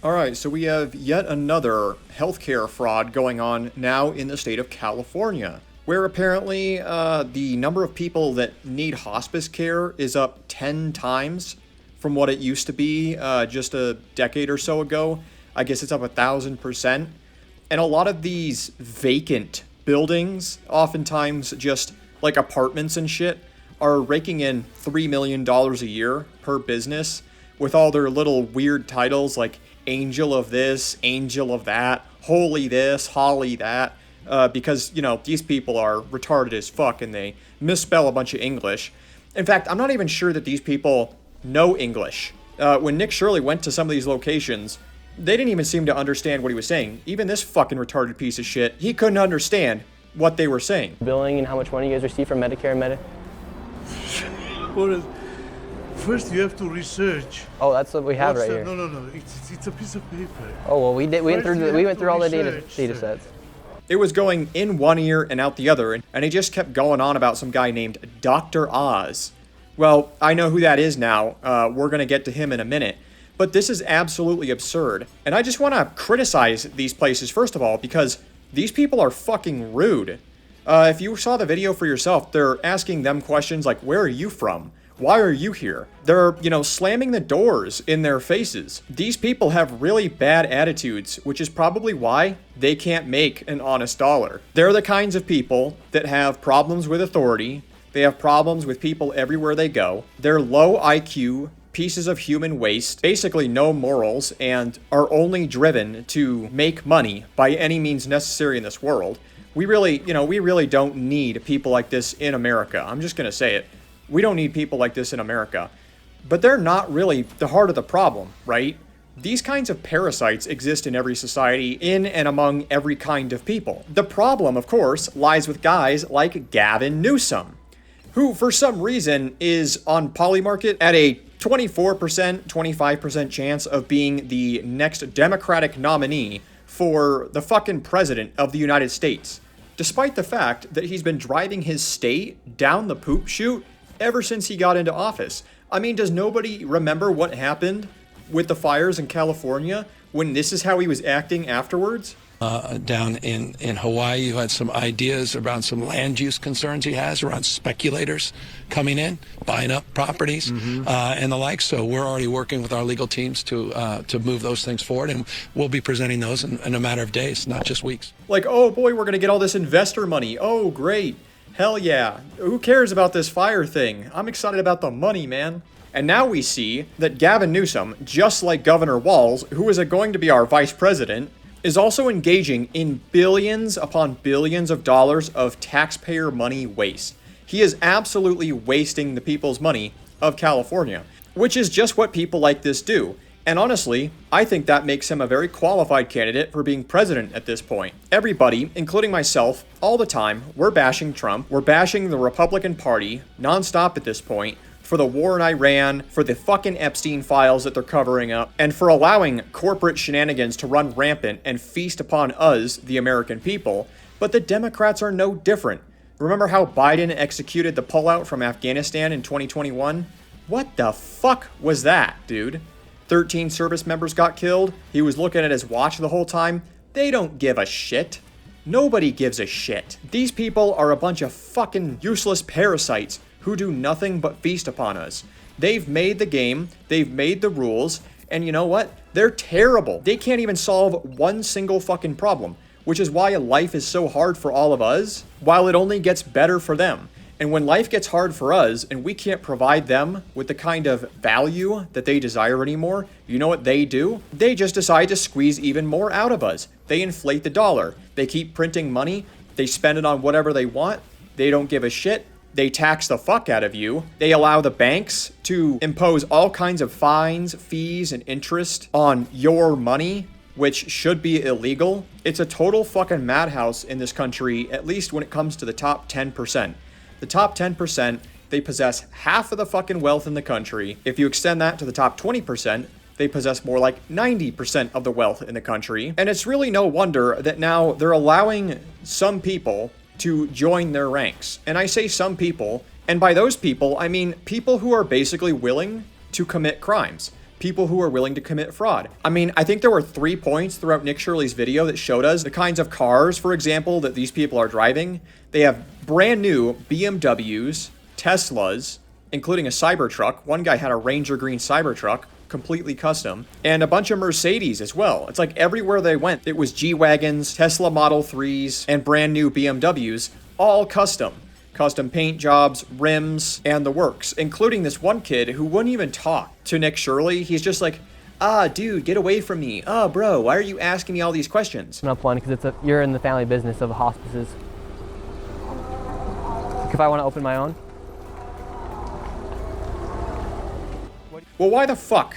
All right, so we have yet another healthcare fraud going on now in the state of California, where apparently the number of people that need hospice care is up 10 times from what it used to be just a decade or so ago. I guess it's up 1,000%. And a lot of these vacant buildings, oftentimes just like apartments and shit, are raking in $3 million a year per business with all their little weird titles like angel of this, angel of that, holy this, holly that, because, you know, these people are retarded as fuck and they misspell a bunch of English. In fact, I'm not even sure that these people know English. When Nick Shirley went to some of these locations, they didn't even seem to understand what he was saying. Even this fucking retarded piece of shit, he couldn't understand what they were saying. Billing and how much money you guys receive from Medicare and Well, first you have to research. Oh, that's what we have right here. No. It's a piece of paper. Oh well, we went through all the data research. sets. It was going in one ear and out the other, and he just kept going on about some guy named Dr. Oz. Well, I know who that is now. We're going to get to him in a minute. But this is absolutely absurd. And I just want to criticize these places, first of all, because these people are fucking rude. If you saw the video for yourself, they're asking them questions like, where are you from? Why are you here? They're, slamming the doors in their faces. These people have really bad attitudes, which is probably why they can't make an honest dollar. They're the kinds of people that have problems with authority. They have problems with people everywhere they go. They're low IQ pieces of human waste, basically no morals, and are only driven to make money by any means necessary in this world. We really don't need people like this in America. I'm just gonna say it. We don't need people like this in America. But they're not really the heart of the problem, right? These kinds of parasites exist in every society, in and among every kind of people. The problem, of course, lies with guys like Gavin Newsom, who for some reason is on Polymarket at a 24%, 25% chance of being the next Democratic nominee for the fucking president of the United States, despite the fact that he's been driving his state down the poop chute ever since he got into office. I mean, does nobody remember what happened with the fires in California when this is how he was acting afterwards? Down in Hawaii, who had some ideas around some land use concerns he has around speculators coming in, buying up properties, and the like. So we're already working with our legal teams to move those things forward, and we'll be presenting those in a matter of days, not just weeks. Like, oh boy, we're going to get all this investor money. Oh, great. Hell yeah. Who cares about this fire thing? I'm excited about the money, man. And now we see that Gavin Newsom, just like Governor Walz, who is going to be our vice president, is also engaging in billions upon billions of dollars of taxpayer money waste. He is absolutely wasting the people's money of California, which is just what people like this do. And honestly, I think that makes him a very qualified candidate for being president at this point. Everybody, including myself, all the time, we're bashing Trump, we're bashing the Republican Party nonstop at this point, for the war in Iran, for the fucking Epstein files that they're covering up, and for allowing corporate shenanigans to run rampant and feast upon us, the American people. But the Democrats are no different. Remember how Biden executed the pullout from Afghanistan in 2021? What the fuck was that, dude? 13 service members got killed. He was looking at his watch the whole time. They don't give a shit. Nobody gives a shit. These people are a bunch of fucking useless parasites who do nothing but feast upon us. They've made the game, they've made the rules, and you know what? They're terrible. They can't even solve one single fucking problem, which is why life is so hard for all of us, while it only gets better for them. And when life gets hard for us and we can't provide them with the kind of value that they desire anymore, you know what they do? They just decide to squeeze even more out of us. They inflate the dollar. They keep printing money. They spend it on whatever they want. They don't give a shit. They tax the fuck out of you. They allow the banks to impose all kinds of fines, fees, and interest on your money, which should be illegal. It's a total fucking madhouse in this country, at least when it comes to the top 10%. The top 10%, they possess half of the fucking wealth in the country. If you extend that to the top 20%, they possess more like 90% of the wealth in the country. And it's really no wonder that now they're allowing some people to join their ranks. And I say some people, and by those people, I mean people who are basically willing to commit crimes. people who are willing to commit fraud. I mean, I think there were 3 points throughout Nick Shirley's video that showed us the kinds of cars, for example, that these people are driving. They have brand new BMWs, Teslas, including a Cybertruck. One guy had a Ranger Green Cybertruck, completely custom, and a bunch of Mercedes as well. It's like everywhere they went, it was G-Wagons, Tesla Model 3s, and brand new BMWs, all custom. Custom paint jobs, rims, and the works, including this one kid who wouldn't even talk to Nick Shirley. He's just like, dude, get away from me. Bro, why are you asking me all these questions? Up one, because you're in the family business of hospices. Like if I want to open my own. Well, why the fuck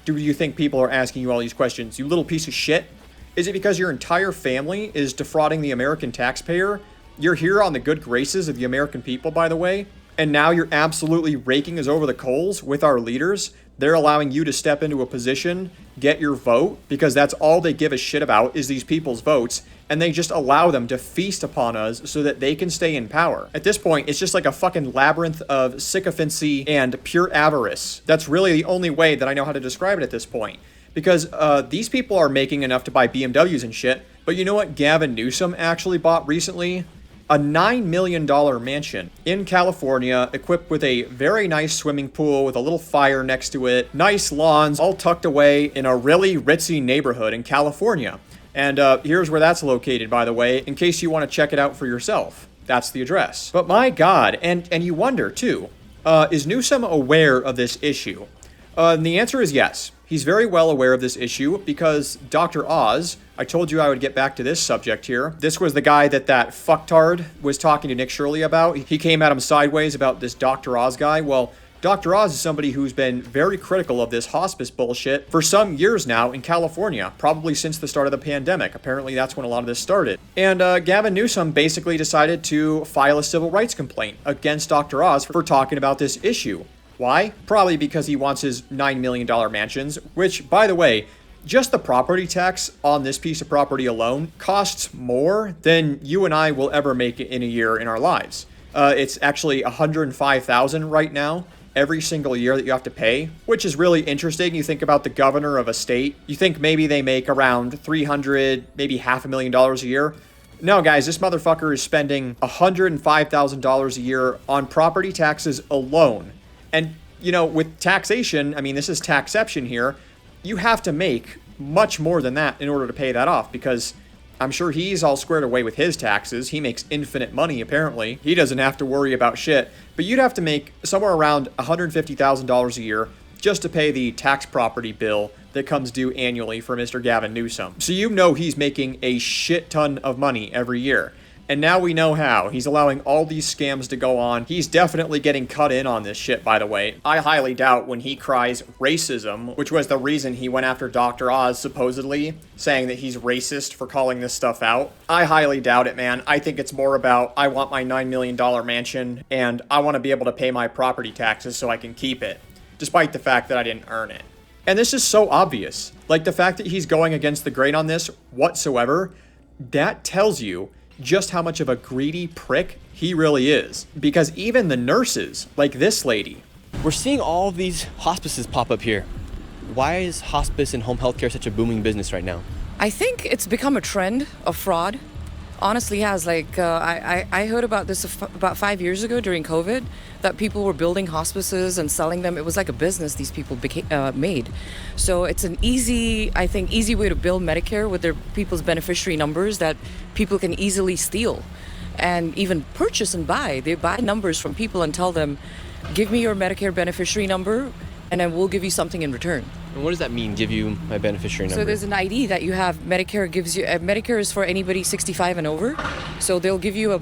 do you think people are asking you all these questions, you little piece of shit? Is it because your entire family is defrauding the American taxpayer? You're here on the good graces of the American people, by the way, and now you're absolutely raking us over the coals with our leaders. They're allowing you to step into a position, get your vote, because that's all they give a shit about is these people's votes, and they just allow them to feast upon us so that they can stay in power. At this point, it's just like a fucking labyrinth of sycophancy and pure avarice. That's really the only way that I know how to describe it at this point. Because these people are making enough to buy BMWs and shit, but you know what Gavin Newsom actually bought recently? A $9 million mansion in California, equipped with a very nice swimming pool with a little fire next to it, nice lawns, all tucked away in a really ritzy neighborhood in California. And here's where that's located, by the way, in case you want to check it out for yourself. That's the address. But my God, and you wonder too, is Newsom aware of this issue? And the answer is yes. He's very well aware of this issue because Dr. Oz, I told you I would get back to this subject here. This was the guy that fucktard was talking to Nick Shirley about. He came at him sideways about this Dr. Oz guy. Well, Dr. Oz is somebody who's been very critical of this hospice bullshit for some years now in California, probably since the start of the pandemic. Apparently that's when a lot of this started. And Gavin Newsom basically decided to file a civil rights complaint against Dr. Oz for talking about this issue. Why? Probably because he wants his $9 million mansions, which, by the way, just the property tax on this piece of property alone costs more than you and I will ever make in a year in our lives. It's actually $105,000 right now, every single year that you have to pay, which is really interesting. You think about the governor of a state, you think maybe they make around $300,000, maybe $500,000 a year. No, guys, this motherfucker is spending $105,000 a year on property taxes alone. And, you know, with taxation, I mean, this is taxception here, you have to make much more than that in order to pay that off, because I'm sure he's all squared away with his taxes. He makes infinite money, apparently. He doesn't have to worry about shit. But you'd have to make somewhere around $150,000 a year just to pay the tax property bill that comes due annually for Mr. Gavin Newsom. So you know he's making a shit ton of money every year. And now we know how. He's allowing all these scams to go on. He's definitely getting cut in on this shit, by the way. I highly doubt when he cries racism, which was the reason he went after Dr. Oz, supposedly, saying that he's racist for calling this stuff out. I highly doubt it, man. I think it's more about, I want my $9 million mansion, and I want to be able to pay my property taxes so I can keep it, despite the fact that I didn't earn it. And this is so obvious. Like, the fact that he's going against the grain on this whatsoever, that tells you just how much of a greedy prick he really is. Because even the nurses, like this lady. We're seeing all of these hospices pop up here. Why is hospice and home health care such a booming business right now? I think it's become a trend of fraud. Honestly has. Like, I heard about this about 5 years ago during COVID, that people were building hospices and selling them. It was like a business these people made. So it's an easy way to build Medicare with their people's beneficiary numbers that people can easily steal and even purchase and buy. They buy numbers from people and tell them, give me your Medicare beneficiary number and then we'll give you something in return. And what does that mean, give you my beneficiary number? So there's an ID that you have. Medicare gives you, Medicare is for anybody 65 and over. So they'll give you a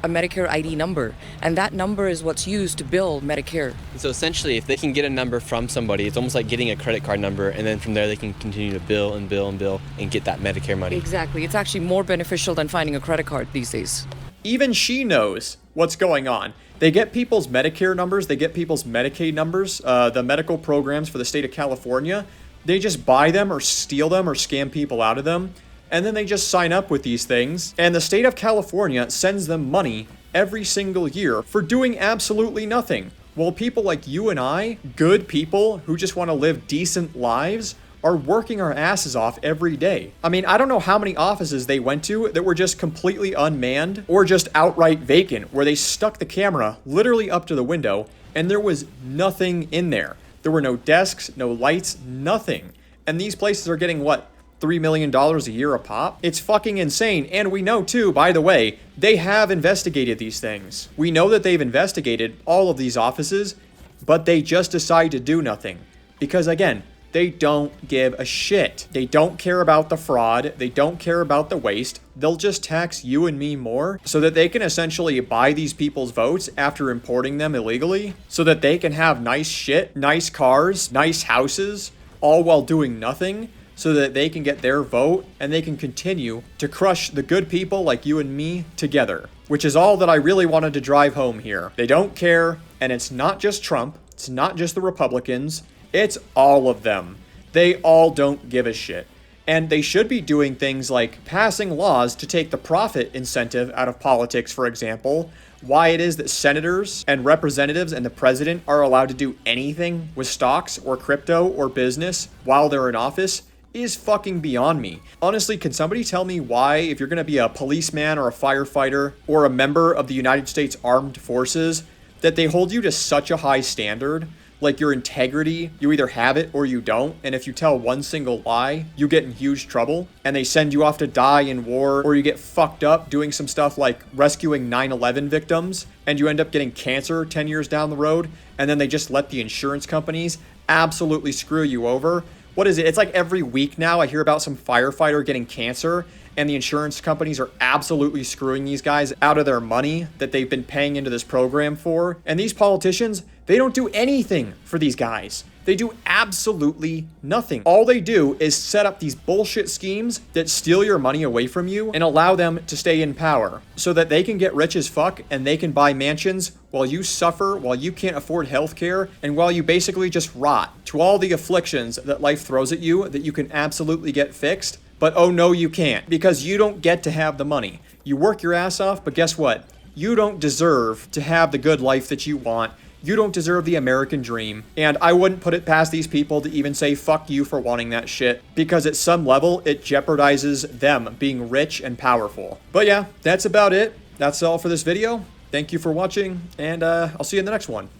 Medicare ID number. And that number is what's used to bill Medicare. So essentially, if they can get a number from somebody, it's almost like getting a credit card number, and then from there they can continue to bill and bill and bill and get that Medicare money. Exactly. It's actually more beneficial than finding a credit card these days. Even she knows what's going on. They get people's Medicare numbers, they get people's Medicaid numbers, the medical programs for the state of California. They just buy them or steal them or scam people out of them, and then they just sign up with these things. And the state of California sends them money every single year for doing absolutely nothing. While people like you and I, good people who just want to live decent lives, are working our asses off every day. I mean, I don't know how many offices they went to that were just completely unmanned or just outright vacant, where they stuck the camera literally up to the window and there was nothing in there. There were no desks, no lights, nothing. And these places are getting what? $3 million a year a pop? It's fucking insane. And we know too, by the way, they have investigated these things. We know that they've investigated all of these offices, but they just decide to do nothing. Because again, they don't give a shit. They don't care about the fraud. They don't care about the waste. They'll just tax you and me more so that they can essentially buy these people's votes after importing them illegally, so that they can have nice shit, nice cars, nice houses, all while doing nothing, so that they can get their vote and they can continue to crush the good people like you and me together, which is all that I really wanted to drive home here. They don't care, and it's not just Trump, it's not just the Republicans, it's all of them. They all don't give a shit. And they should be doing things like passing laws to take the profit incentive out of politics, for example. Why it is that senators and representatives and the president are allowed to do anything with stocks or crypto or business while they're in office is fucking beyond me. Honestly, can somebody tell me why, if you're gonna be a policeman or a firefighter or a member of the United States Armed Forces, that they hold you to such a high standard? Like your integrity, you either have it or you don't, and if you tell one single lie, you get in huge trouble, and they send you off to die in war, or you get fucked up doing some stuff like rescuing 9/11 victims, and you end up getting cancer 10 years down the road, and then they just let the insurance companies absolutely screw you over. What is it? It's like every week now I hear about some firefighter getting cancer, and the insurance companies are absolutely screwing these guys out of their money that they've been paying into this program for. And these politicians, they don't do anything for these guys. They do absolutely nothing. All they do is set up these bullshit schemes that steal your money away from you and allow them to stay in power so that they can get rich as fuck and they can buy mansions while you suffer, while you can't afford healthcare, and while you basically just rot to all the afflictions that life throws at you that you can absolutely get fixed. But oh no, you can't, because you don't get to have the money. You work your ass off, but guess what? You don't deserve to have the good life that you want. You don't deserve the American dream. And I wouldn't put it past these people to even say fuck you for wanting that shit, because at some level, it jeopardizes them being rich and powerful. But yeah, that's about it. That's all for this video. Thank you for watching, and I'll see you in the next one.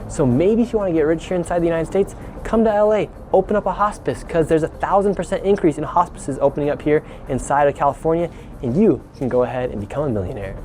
So maybe if you want to get rich here inside the United States, come to LA, open up a hospice, because there's 1,000% increase in hospices opening up here inside of California, and you can go ahead and become a millionaire.